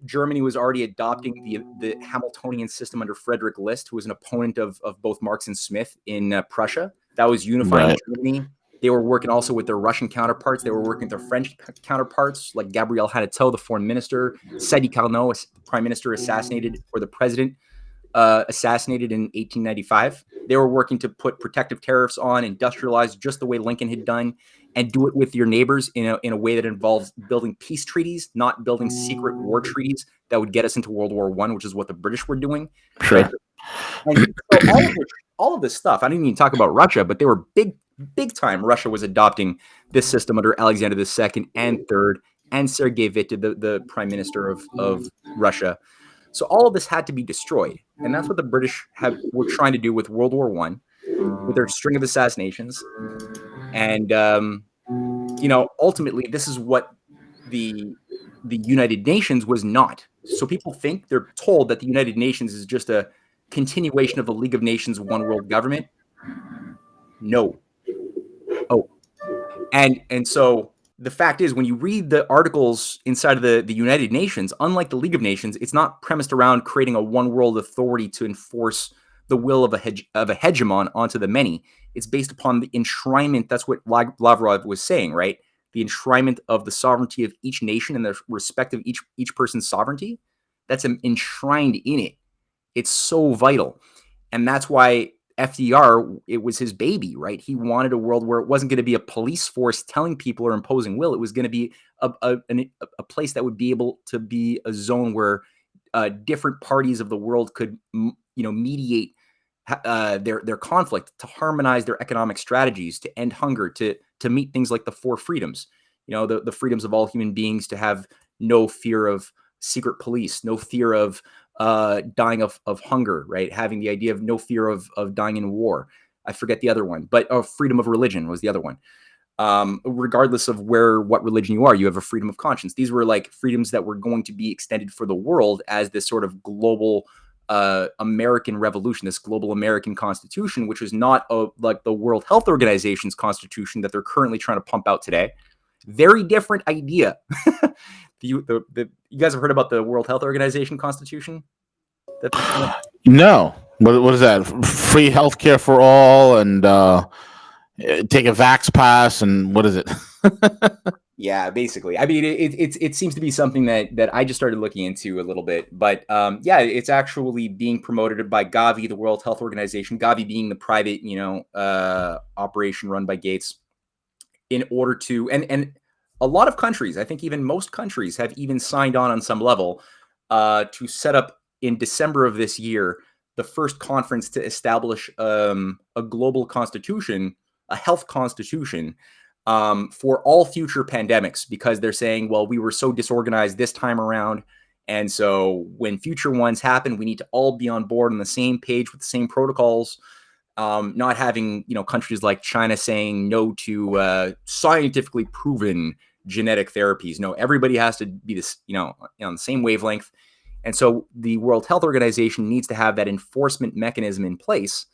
Germany was already adopting the Hamiltonian system under Frederick List, who was an opponent of both Marx and Smith in Prussia. That was unifying Germany. They were working also with their Russian counterparts. They were working with their French counterparts, like Gabriel Hanotaux, the foreign minister, Sadi Carnot, the prime minister assassinated, or the president assassinated in 1895. They were working to put protective tariffs on, industrialize just the way Lincoln had done, and do it with your neighbors in a way that involves building peace treaties, not building secret war treaties that would get us into World War I, which is what the British were doing. Sure. And so all of this stuff, I didn't even talk about Russia, but they were big time. Russia was adopting this system under Alexander II and III and Sergei Witte, the prime minister of Russia. So all of this had to be destroyed. And that's what the British were trying to do with World War I, with their string of assassinations. And, ultimately, this is what the United Nations was not. So people think, they're told that the United Nations is just a continuation of the League of Nations one world government. No. Oh. And so the fact is, when you read the articles inside of the United Nations, unlike the League of Nations, it's not premised around creating a one world authority to enforce the will of a hegemon onto the many. It's based upon the enshrinement. That's what Lavrov was saying, right? The enshrinement of the sovereignty of each nation and the respect of each person's sovereignty. That's enshrined in it. It's so vital. And that's why FDR, it was his baby, right? He wanted a world where it wasn't going to be a police force telling people or imposing will. It was going to be a place that would be able to be a zone where different parties of the world could, mediate their conflict, to harmonize their economic strategies, to end hunger, to meet things like the four freedoms. The freedoms of all human beings, to have no fear of secret police, no fear of dying of hunger, right? Having the idea of no fear of dying in war. I forget the other one, but freedom of religion was the other one. Regardless of what religion you are, you have a freedom of conscience. These were like freedoms that were going to be extended for the world as this sort of global American revolution, this global American constitution, which is not like the World Health Organization's constitution that they're currently trying to pump out today. Very different idea. You guys have heard about the World Health Organization constitution? No. What is that? Free healthcare for all, and take a vax pass, and what is it? Yeah, basically. I mean, it seems to be something that I just started looking into a little bit, but yeah, it's actually being promoted by Gavi, the World Health Organization. Gavi being the private, operation run by Gates, in order to and a lot of countries, I think even most countries, have even signed on some level to set up in December of this year the first conference to establish a global constitution, a health constitution. For all future pandemics, because they're saying, well, we were so disorganized this time around. And so when future ones happen, we need to all be on board on the same page with the same protocols, not having, countries like China saying no to scientifically proven genetic therapies. No, everybody has to be this, on the same wavelength. And so the World Health Organization needs to have that enforcement mechanism in place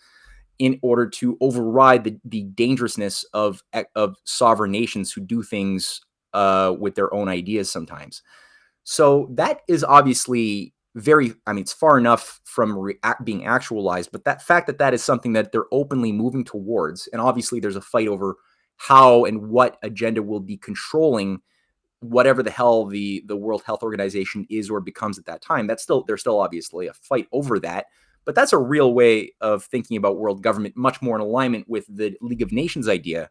in order to override the dangerousness of sovereign nations who do things with their own ideas sometimes. So that is obviously it's far enough from being actualized, but that fact that is something that they're openly moving towards, and obviously there's a fight over how and what agenda will be controlling whatever the hell the World Health Organization is or becomes at that time. There's still obviously a fight over that. But that's a real way of thinking about world government, much more in alignment with the League of Nations idea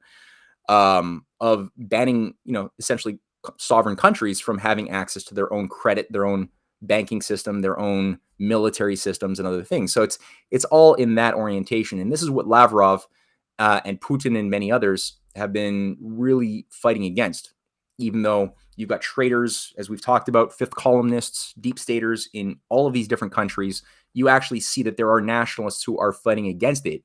of banning, essentially sovereign countries from having access to their own credit, their own banking system, their own military systems, and other things. So it's all in that orientation. And this is what Lavrov and Putin and many others have been really fighting against, even though you've got traitors, as we've talked about, fifth columnists, deep staters in all of these different countries. You actually see that there are nationalists who are fighting against it.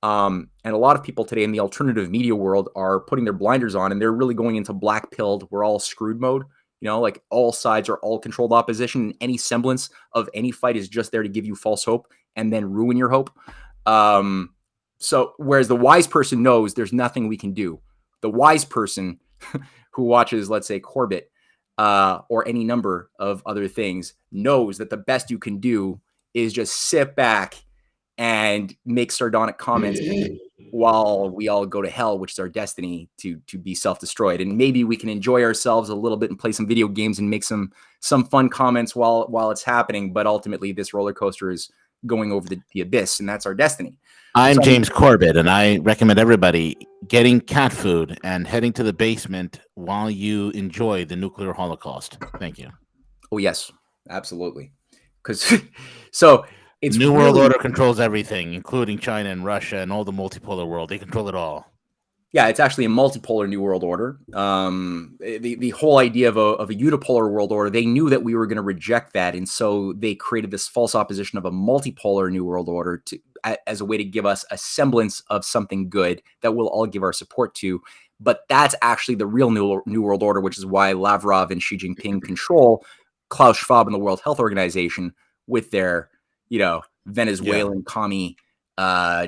And a lot of people today in the alternative media world are putting their blinders on, and they're really going into black-pilled, we're all screwed mode. Like all sides are all controlled opposition, and any semblance of any fight is just there to give you false hope and then ruin your hope. So whereas the wise person knows there's nothing we can do. The wise person who watches, let's say, Corbett or any number of other things knows that the best you can do is just sit back and make sardonic comments while we all go to hell, which is our destiny to be self-destroyed. And maybe we can enjoy ourselves a little bit and play some video games and make some fun comments while it's happening. But ultimately, this roller coaster is going over the abyss, and that's our destiny. I'm James Corbett, and I recommend everybody getting cat food and heading to the basement while you enjoy the nuclear holocaust. Thank you. Oh, yes, absolutely. Because so it's New World Order controls everything, including China and Russia and all the multipolar world. They control it all. Yeah, it's actually a multipolar new world order. The whole idea of a unipolar world order, they knew that we were going to reject that, and so they created this false opposition of a multipolar new world order as a way to give us a semblance of something good that we'll all give our support to. But that's actually the real new world order, which is why Lavrov and Xi Jinping control Klaus Schwab and the World Health Organization with their, Venezuelan commie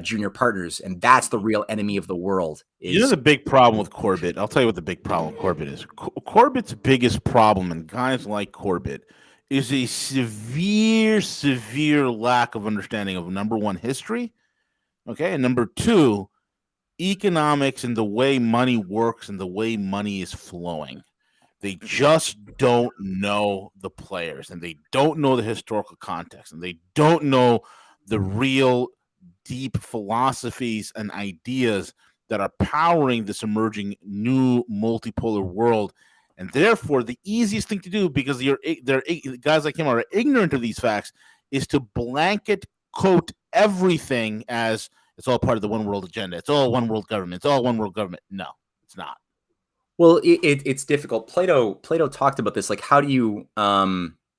junior partners, and that's the real enemy of the world. The big problem with Corbett, I'll tell you what the big problem with Corbett is. Corbett's biggest problem, and guys like Corbett, is a severe lack of understanding of, number one, history, okay, and number two, economics and the way money works and the way money is flowing. They just don't know the players, and they don't know the historical context, and they don't know the real deep philosophies and ideas that are powering this emerging new multipolar world. And therefore, the easiest thing to do, because guys like him are ignorant of these facts, is to blanket coat everything as it's all part of the one world agenda. It's all one world government. It's all one world government. No, it's not. Well, it's difficult. Plato talked about this. Like, how do you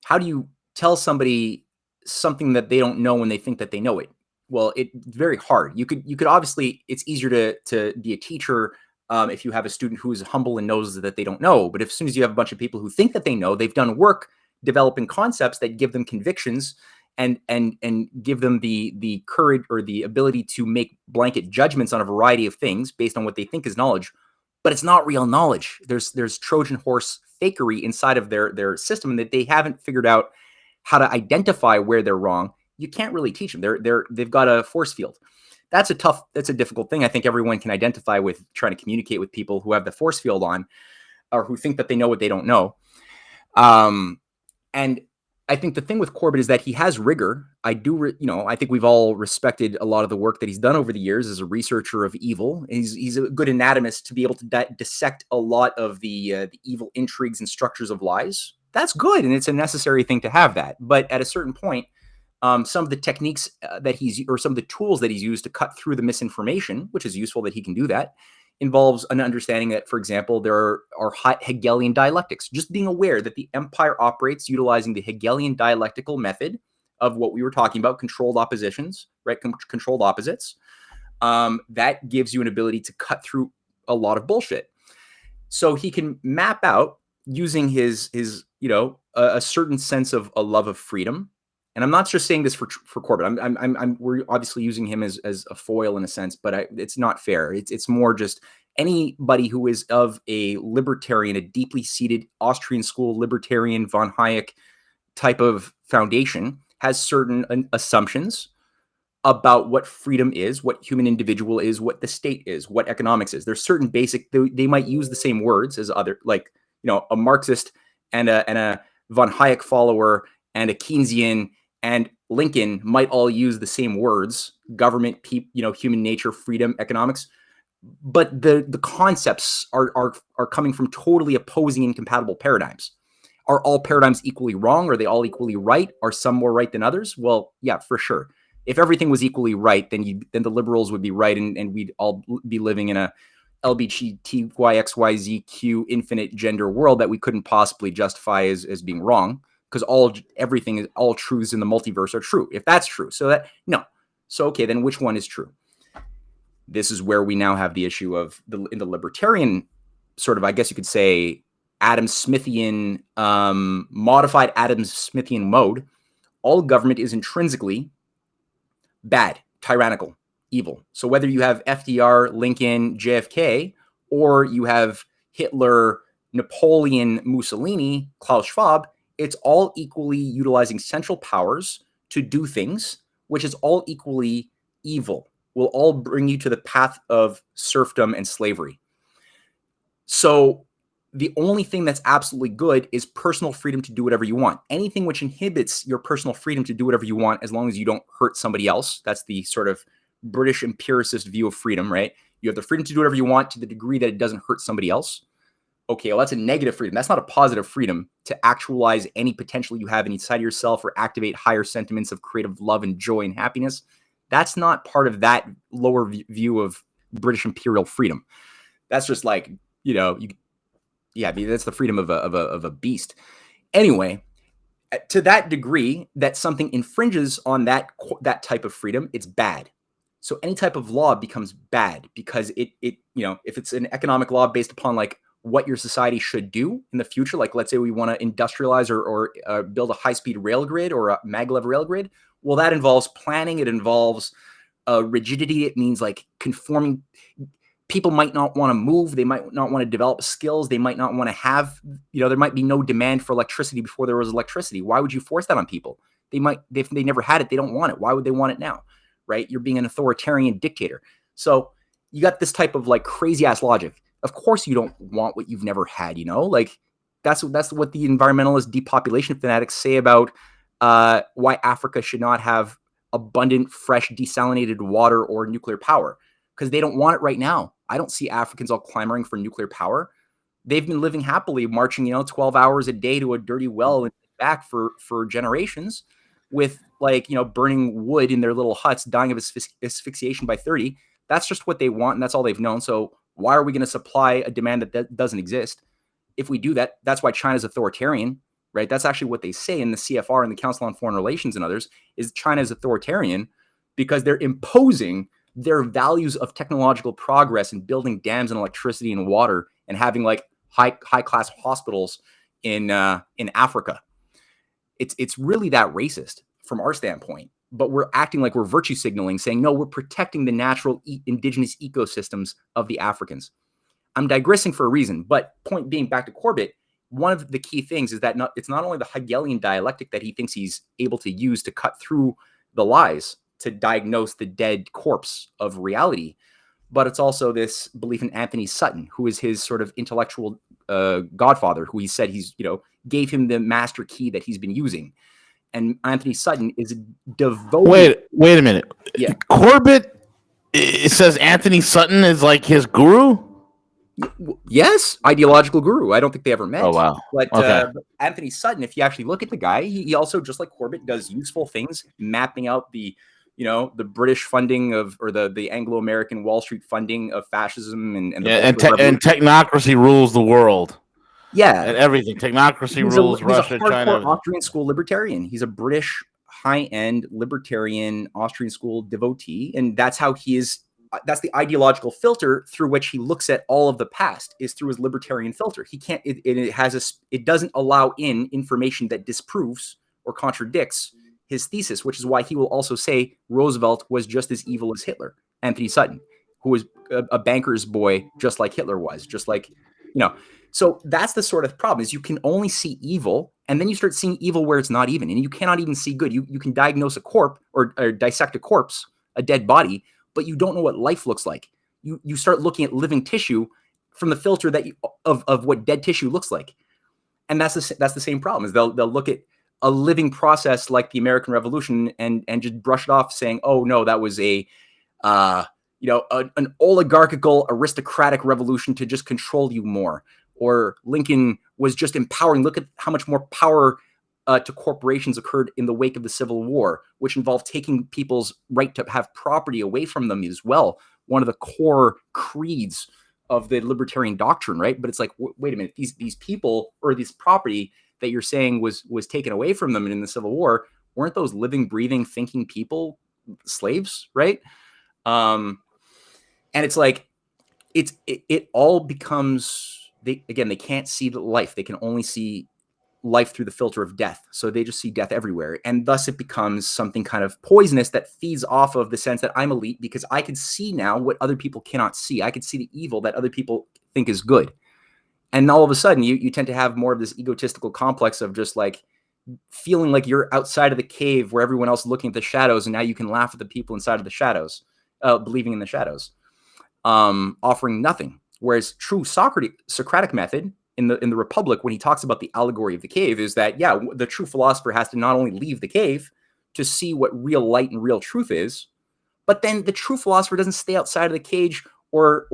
how do you tell somebody something that they don't know when they think that they know it? Well, it's very hard. You could obviously, it's easier to be a teacher if you have a student who is humble and knows that they don't know. But as soon as you have a bunch of people who think that they know, they've done work developing concepts that give them convictions and give them the courage or the ability to make blanket judgments on a variety of things based on what they think is knowledge. But it's not real knowledge. There's Trojan Horse fakery inside of their system that they haven't figured out how to identify where they're wrong. You can't really teach them. They've got a force field. That's a difficult thing. I think everyone can identify with trying to communicate with people who have the force field on, or who think that they know what they don't know. And I think the thing with Corbett is that he has rigor. I think we've all respected a lot of the work that he's done over the years as a researcher of evil. He's a good anatomist to be able to dissect a lot of the evil intrigues and structures of lies. That's good, and it's a necessary thing to have that. But at a certain point, some of the techniques or some of the tools that he's used to cut through the misinformation, which is useful that he can do that, involves an understanding that, for example, there are Hegelian dialectics. Just being aware that the empire operates utilizing the Hegelian dialectical method of what we were talking about, controlled oppositions, right? Controlled opposites. That gives you an ability to cut through a lot of bullshit. So he can map out using his a certain sense of a love of freedom. And I'm not just saying this for Corbett. We're obviously using him as a foil in a sense, but it's not fair. It's more just anybody who is of a libertarian, a deeply seated Austrian school libertarian von Hayek type of foundation has certain assumptions about what freedom is, what human individual is, what the state is, what economics is. There's certain basic. They might use the same words as other, like a Marxist and a von Hayek follower and a Keynesian and Lincoln might all use the same words: government, human nature, freedom, economics. But the concepts are coming from totally opposing, incompatible paradigms. Are all paradigms equally wrong? Are they all equally right? Are some more right than others? Well, yeah, for sure. If everything was equally right, then the liberals would be right, and we'd all be living in a LGBTQYXYZQ infinite gender world that we couldn't possibly justify as being wrong. Because all truths in the multiverse are true. If that's true, okay, then which one is true? This is where we now have the issue of in the libertarian sort of, I guess you could say, Adam Smithian, modified Adam Smithian mode. All government is intrinsically bad, tyrannical, evil. So whether you have FDR, Lincoln, JFK, or you have Hitler, Napoleon, Mussolini, Klaus Schwab, it's all equally utilizing central powers to do things, which is all equally evil, will all bring you to the path of serfdom and slavery. So the only thing that's absolutely good is personal freedom to do whatever you want. Anything which inhibits your personal freedom to do whatever you want, as long as you don't hurt somebody else. That's the sort of British empiricist view of freedom, right? You have the freedom to do whatever you want to the degree that it doesn't hurt somebody else. Okay, well, that's a negative freedom. That's not a positive freedom to actualize any potential you have inside yourself or activate higher sentiments of creative love and joy and happiness. That's not part of that lower view of British imperial freedom. That's just like, that's the freedom of a beast. Anyway, to that degree that something infringes on that type of freedom, it's bad. So any type of law becomes bad because it if it's an economic law based upon like what your society should do in the future, like let's say we want to industrialize or build a high-speed rail grid or a maglev rail grid, well, that involves planning. It involves rigidity. It means like conforming. People might not want to move. They might not want to develop skills. They might not want to have, there might be no demand for electricity before there was electricity. Why would you force that on people? If they never had it, they don't want it. Why would they want it now? Right? You're being an authoritarian dictator. So you got this type of like crazy ass logic. Of course you don't want what you've never had, like that's what the environmentalist depopulation fanatics say about why Africa should not have abundant, fresh, desalinated water or nuclear power, because they don't want it right now. I don't see Africans all clamoring for nuclear power. They've been living happily, marching, 12 hours a day to a dirty well and back for generations with burning wood in their little huts, dying of asphyxiation by 30. That's just what they want, and that's all they've known. So why are we going to supply a demand that doesn't exist? If we do that, that's why China's authoritarian. right? That's actually what they say in the CFR and the Council on Foreign Relations and others, is China is authoritarian because they're imposing their values of technological progress and building dams and electricity and water and having like high class hospitals in Africa. It's really that racist from our standpoint, but we're acting like we're virtue signaling, saying, no, we're protecting the natural indigenous ecosystems of the Africans. I'm digressing for a reason, but point being, back to Corbett, one of the key things is that it's not only the Hegelian dialectic that he thinks he's able to use to cut through the lies to diagnose the dead corpse of reality, but it's also this belief in Anthony Sutton, who is his sort of intellectual godfather, who he said gave him the master key that he's been using. And Anthony Sutton is devoted. Wait a minute. Yeah. Corbett, it says Anthony Sutton is like his guru? Yes, ideological guru. I don't think they ever met. Oh, wow. But Okay. Anthony Sutton, if you actually look at the guy, he also, just like Corbett, does useful things, mapping out the British funding or the Anglo-American Wall Street funding of fascism and technocracy rules the world. Yeah, and everything. Technocracy rules Russia, he's a hardcore China. Austrian school libertarian. He's a British high-end libertarian Austrian school devotee, and that's how he is. That's the ideological filter through which he looks at all of the past, is through his libertarian filter. He can't. It doesn't allow in information that disproves or contradicts his thesis, which is why he will also say Roosevelt was just as evil as Hitler. Anthony Sutton, who was a banker's boy, just like Hitler was, just like, So that's the sort of problem, is you can only see evil, and then you start seeing evil where it's not even, and you cannot even see good. You can diagnose a corpse or dissect a corpse, a dead body, but you don't know what life looks like. You start looking at living tissue from the filter of what dead tissue looks like, and that's the same problem. Is they'll look at a living process like the American Revolution and just brush it off, saying, oh no, that was an oligarchical aristocratic revolution to just control you more. Or Lincoln was just empowering. Look at how much more power to corporations occurred in the wake of the Civil War, which involved taking people's right to have property away from them as well. One of the core creeds of the libertarian doctrine, right? But it's like, wait a minute, these people, or this property that you're saying was taken away from them in the Civil War, weren't those living, breathing, thinking people slaves, right? And it's like, it all becomes. They can't see the life. They can only see life through the filter of death. So they just see death everywhere. And thus it becomes something kind of poisonous that feeds off of the sense that I'm elite because I can see now what other people cannot see. I can see the evil that other people think is good. And all of a sudden you tend to have more of this egotistical complex of just like feeling like you're outside of the cave where everyone else is looking at the shadows. And now you can laugh at the people inside of the shadows, believing in the shadows, offering nothing. Whereas true Socratic method in the Republic, when he talks about the allegory of the cave, is that, the true philosopher has to not only leave the cave to see what real light and real truth is, but then the true philosopher doesn't stay outside of the cage or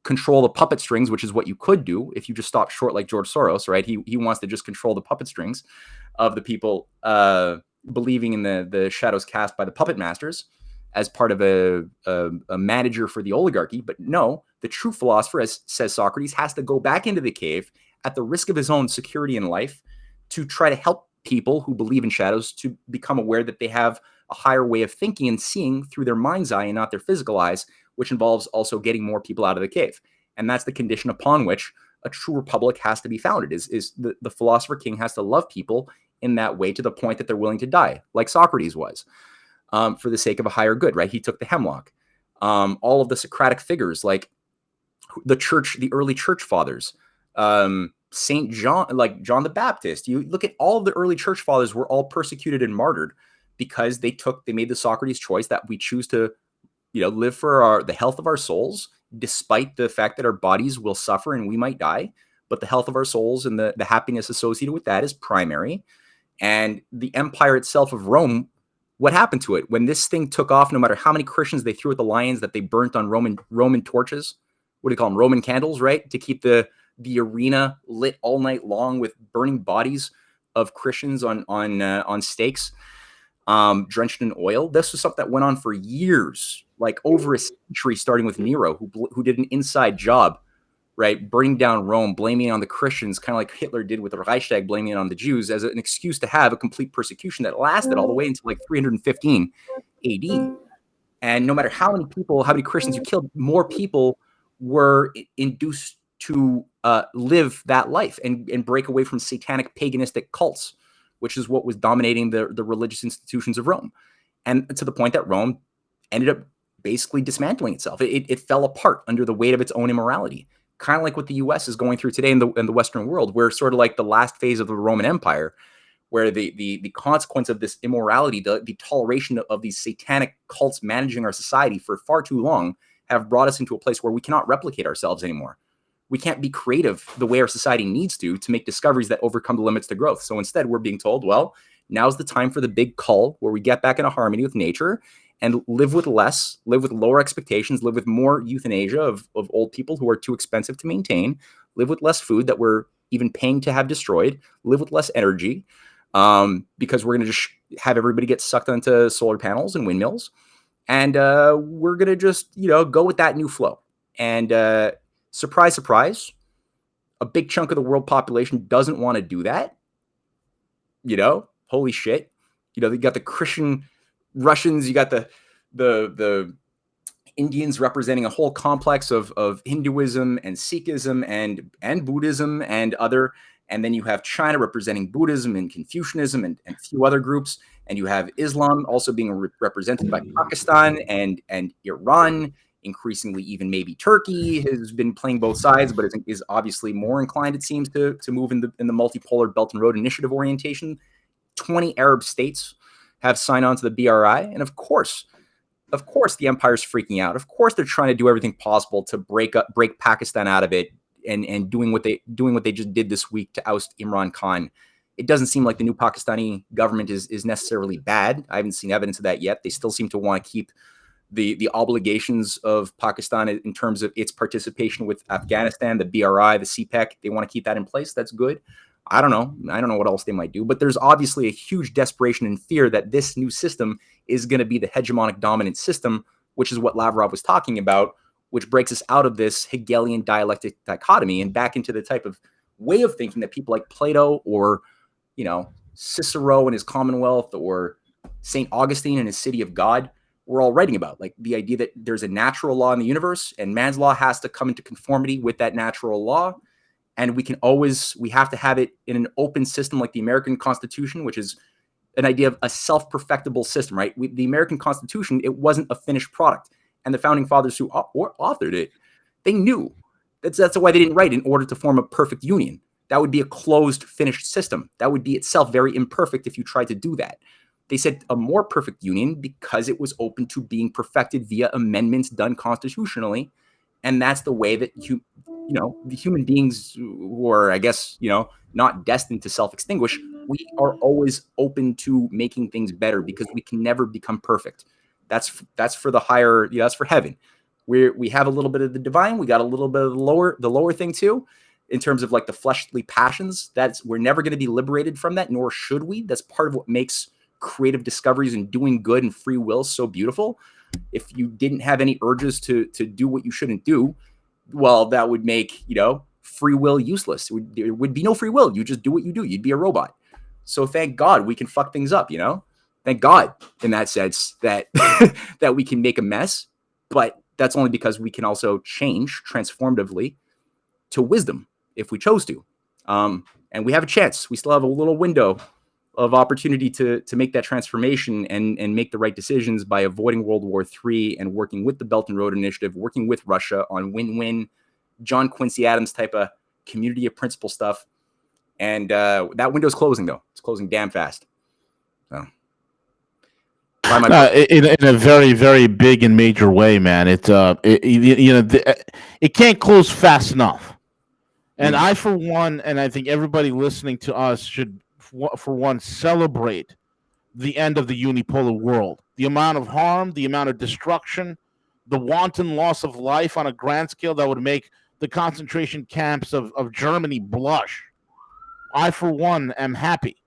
control the puppet strings, which is what you could do if you just stop short like George Soros, right? He wants to just control the puppet strings of the people believing in the shadows cast by the puppet masters as part of a manager for the oligarchy. But no, the true philosopher, as says Socrates, has to go back into the cave at the risk of his own security in life to try to help people who believe in shadows to become aware that they have a higher way of thinking and seeing through their mind's eye and not their physical eyes, which involves also getting more people out of the cave. And that's the condition upon which a true republic has to be founded, is the philosopher king has to love people in that way to the point that they're willing to die, like Socrates was. For the sake of a higher good, right? He took the hemlock. All of the Socratic figures, like the early church fathers, Saint John, like John the Baptist. You look at all of the early church fathers were all persecuted and martyred because they made the Socrates choice that we choose to, live for the health of our souls, despite the fact that our bodies will suffer and we might die. But the health of our souls and the happiness associated with that is primary. And the empire itself of Rome, what happened to it when this thing took off? No matter how many Christians they threw at the lions that they burnt on Roman torches, what do you call them? Roman candles, right? To keep the arena lit all night long with burning bodies of Christians on stakes, drenched in oil. This was something that went on for years, like over a century, starting with Nero, who did an inside job right? Burning down Rome, blaming it on the Christians, kind of like Hitler did with the Reichstag, blaming it on the Jews as an excuse to have a complete persecution that lasted all the way until like 315 AD. And no matter how many Christians you killed, more people were induced to live that life and break away from satanic paganistic cults, which is what was dominating the religious institutions of Rome. And to the point that Rome ended up basically dismantling itself. It fell apart under the weight of its own immorality, kind of like what the U.S. is going through today in the Western world. We're sort of like the last phase of the Roman Empire, where the consequence of this immorality, the toleration of these satanic cults managing our society for far too long, have brought us into a place where we cannot replicate ourselves anymore. We can't be creative the way our society needs to make discoveries that overcome the limits to growth. So instead, we're being told, well, now's the time for the big cull where we get back into harmony with nature and live with less, live with lower expectations, live with more euthanasia of old people who are too expensive to maintain, live with less food that we're even paying to have destroyed, live with less energy, because we're going to just have everybody get sucked onto solar panels and windmills. And we're going to just, go with that new flow. And surprise, surprise, a big chunk of the world population doesn't want to do that. Holy shit. You got the Christian Russians, you got the Indians representing a whole complex of Hinduism and Sikhism and Buddhism and other. And then you have China representing Buddhism and Confucianism and a few other groups. And you have Islam also being represented by Pakistan and Iran. Increasingly, even maybe Turkey has been playing both sides, but is obviously more inclined, it seems, to move in the multipolar Belt and Road Initiative orientation. 20 Arab states have signed on to the BRI. And of course, the empire's freaking out. Of course, they're trying to do everything possible to break Pakistan out of it and doing what they just did this week to oust Imran Khan. It doesn't seem like the new Pakistani government is necessarily bad. I haven't seen evidence of that yet. They still seem to want to keep the obligations of Pakistan in terms of its participation with Afghanistan, the BRI, the CPEC. They want to keep that in place. That's good. I don't know what else they might do, but there's obviously a huge desperation and fear that this new system is going to be the hegemonic dominant system, which is what Lavrov was talking about, which breaks us out of this Hegelian dialectic dichotomy and back into the type of way of thinking that people like Plato or, Cicero and his Commonwealth or St. Augustine and his City of God were all writing about, like the idea that there's a natural law in the universe and man's law has to come into conformity with that natural law. And we have to have it in an open system like the American Constitution, which is an idea of a self-perfectible system, right? The American Constitution, it wasn't a finished product. And the founding fathers who authored it, they knew that's why they didn't write in order to form a perfect union. That would be a closed, finished system. That would be itself very imperfect if you tried to do that. They said a more perfect union because it was open to being perfected via amendments done constitutionally. And that's the way that the human beings who are, I guess, not destined to self-extinguish, we are always open to making things better because we can never become perfect. That's for the higher, that's for heaven. We have a little bit of the divine. We got a little bit of the lower thing too, in terms of like the fleshly passions. We're never going to be liberated from that, nor should we. That's part of what makes creative discoveries and doing good and free will so beautiful. If you didn't have any urges to do what you shouldn't do, well, that would make, free will useless. There would be no free will. You just do what you do. You'd be a robot. So thank God we can fuck things up, Thank God in that sense that that we can make a mess, but that's only because we can also change transformatively to wisdom if we chose to. And we have a chance. We still have a little window of opportunity to make that transformation and make the right decisions by avoiding World War III and working with the Belt and Road Initiative, working with Russia on win-win, John Quincy Adams type of community of principle stuff. And that window's closing, though. It's closing damn fast. So, in a very, very big and major way, man. It can't close fast enough. And I, for one, and I think everybody listening to us should, for one, celebrate the end of the unipolar world. The amount of harm, the amount of destruction, the wanton loss of life on a grand scale that would make the concentration camps of Germany blush. I, for one, am happy.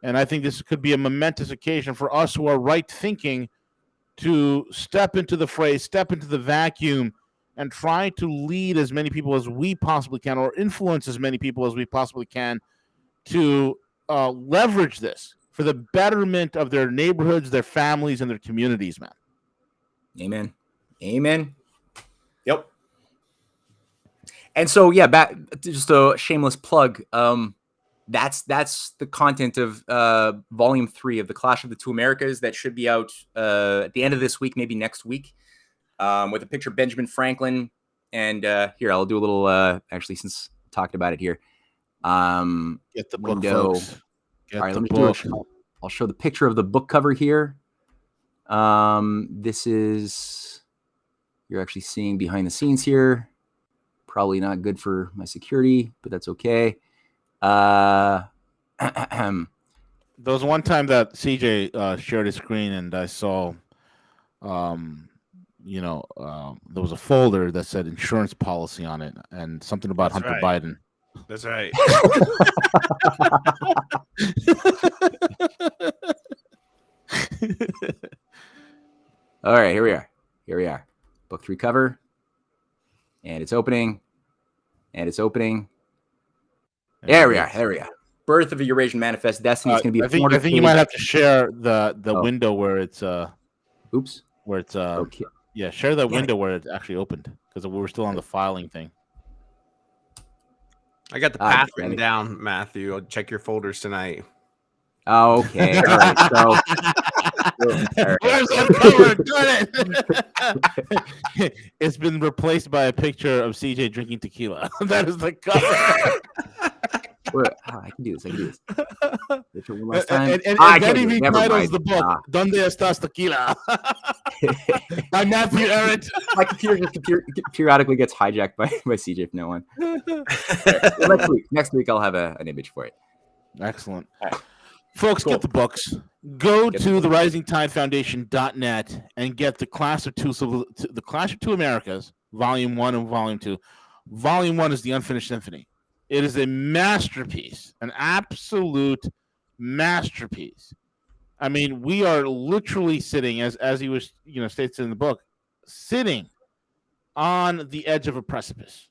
And I think this could be a momentous occasion for us who are right thinking to step into the fray, step into the vacuum, and try to lead as many people as we possibly can, or influence as many people as we possibly can, to leverage this for the betterment of their neighborhoods, their families, and their communities, man. Amen. Amen. Yep. And so, yeah, back just a shameless plug. That's the content of Volume 3 of The Clash of the Two Americas that should be out at the end of this week, maybe next week, with a picture of Benjamin Franklin. And here, I'll do a little, actually, since I talked about it here. Get the book, folks. All right, let me do it. I'll show the picture of the book cover here. This is, you're actually seeing behind the scenes here. Probably not good for my security, but that's okay. There was one time that CJ shared his screen, and I saw, there was a folder that said insurance policy on it, and something about Hunter Biden. That's right. All right, here we are. Book 3 cover. And it's opening. There we are. Birth of a Eurasian Manifest Destiny is going to be. I think you might have to share the window where it's. Oops. Where it's. Okay. Yeah, share the window where it actually opened, because we were still on the filing thing. I got the path written down, Matthew. I'll check your folders tonight. Oh, okay. All right. So. Where's the cover? It's been replaced by a picture of CJ drinking tequila. That is the cover. I can do this. One last time. And then he retitles the book, Donde Estas Tequila? By Matthew Ehret. My computer just periodically gets hijacked by CJ from now on. Next week I'll have an image for it. Excellent. All right. Folks, cool. Get the books. Go to the risingtidefoundation.net and get the Clash of Two Americas, Volume 1 and Volume 2. Volume 1 is the Unfinished Symphony. It is a masterpiece, an absolute masterpiece. I mean, we are literally sitting, as he was, states in the book, sitting on the edge of a precipice.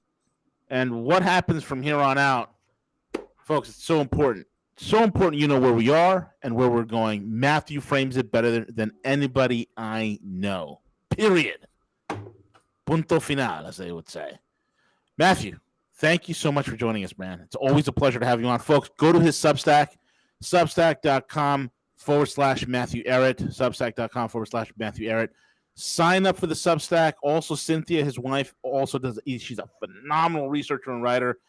And what happens from here on out, folks, it's so important. So important you know where we are and where we're going. Matthew frames it better than anybody I know. Period. Punto final, as they would say. Matthew, thank you so much for joining us, man. It's always a pleasure to have you on. Folks, go to his Substack, substack.com/Matthew Ehret, substack.com/Matthew Ehret. Sign up for the Substack. Also, Cynthia, his wife, also does. She's a phenomenal researcher and writer,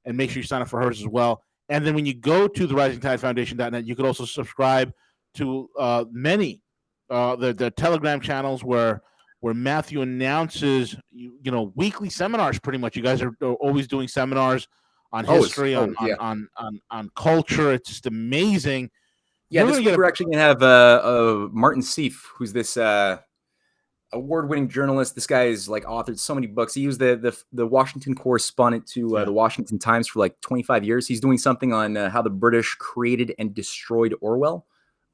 and make sure you sign up for hers as well. And then when you go to the risingtidefoundation.net, you could also subscribe to many the Telegram channels where Matthew announces weekly seminars. Pretty much, you guys are always doing seminars on history, on culture. It's just amazing. Yeah, this week we're actually going to have Martin Seif, who's this award-winning journalist. This guy is authored so many books. He was the Washington correspondent to the Washington Times for 25 years. He's doing something on how the British created and destroyed Orwell.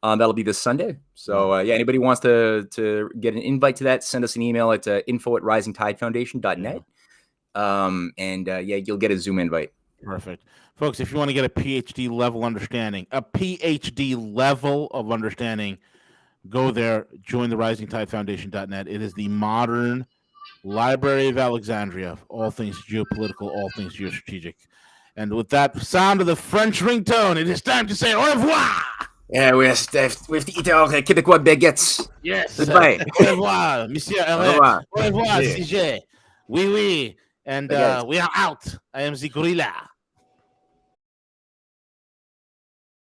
That'll be this Sunday. So anybody wants to get an invite to that, send us an email at info@risingtidefoundation.net. You'll get a Zoom invite. Perfect. Folks, if you want to get a PhD level of understanding, go there, join the risingtidefoundation.net. It is the modern Library of Alexandria, all things geopolitical, all things geostrategic. And with that sound of the French ringtone, it is time to say au revoir. Yeah, we have to eat our Quebecois baguettes. Yes. Goodbye. Au revoir, Monsieur Ehret. Au revoir, CJ. Oui. And we are out. I am the gorilla.